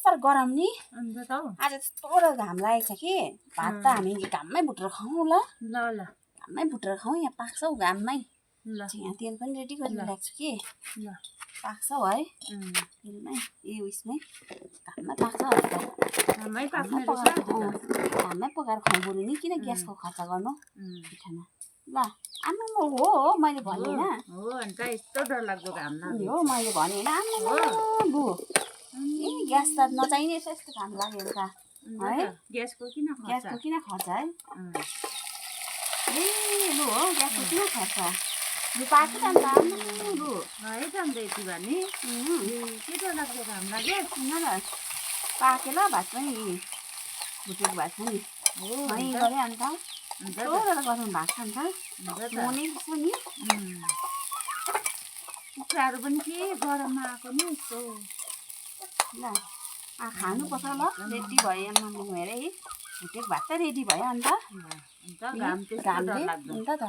साह्रो गरम नि अन्त त हौ आज यस्तो घाम लागेको छ कि भात त हामी घाममै भुटेर खाउँ ल ल ल घाममै भुटेर खाउँ यहाँ पाक्छ हौ घाममै ल यहाँ तेल पनि रेडी गरिरहेको छु कि ल पाक्छ हौ है तेलमै उयसमै घाममै पाक्छ घाममै पाक्ने घाममै पकाएर खाउँ बरु नि किन ग्यासको खर्च गर्नु पिठामा ल आम्मा हो मैले भने होइन हो अन्त यस्तो डरलाग्दो घाम लाग्यो हो मैले भने होइन आम्मा लु ए ग्यास त नचाहिने यस्तो घाम लाग्यो नि त है ग्यासको किन खर्च है ए लु हो ग्यासको किन खर्च लु पाक्यो त अन्त आम्मा लु है त अन्त यति भने के डरलाग्दो घाम लाग्यो न पाक्यो ल भात पनि भुटेको भात पनि है गरेँ अन्त गरौँ भएको छ अन्त मोने जस्तो नि कुखुराहरू पनि के गरममा आएको नि यस्तो ल खानुपर्छ ल रेडी भयो आम्मा हेरेँ है भुटेको भात त रेडी भयो अन्त घाम अन्त त